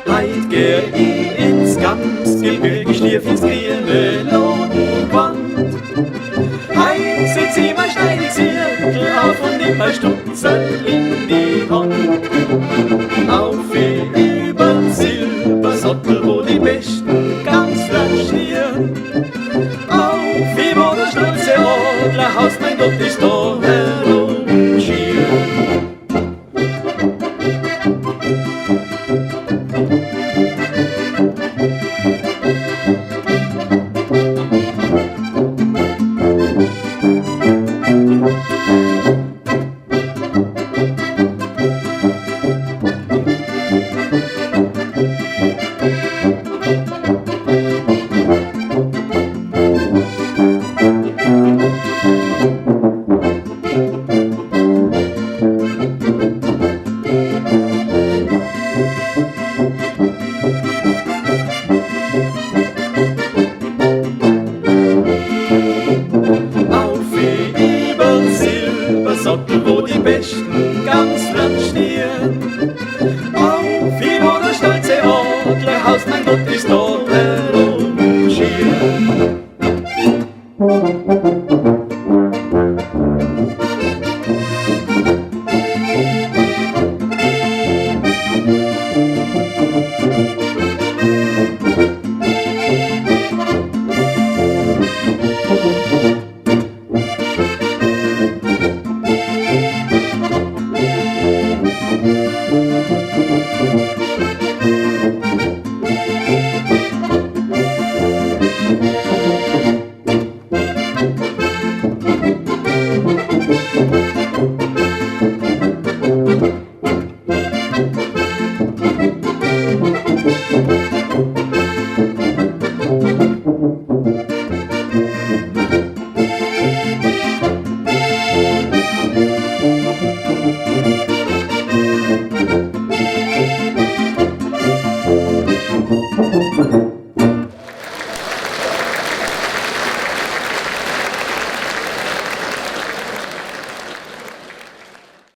Heit geh ich ins ganz Gebirge, stief ins grüne Lodenwand. Heit sitz ich mein steinig Zirkel auf und nimm mein Stutzel in die Hand. Auf übern Silbersattel, wo die Besten ganz flanschieren. Auf wo der stolze Adlerhaus, mein Gott, ist da herumschieren. Sattel, wo die Besten ganz flanschieren. Auf wo der stolze Adlerhaus, mein Gott, ist dort herumschieren.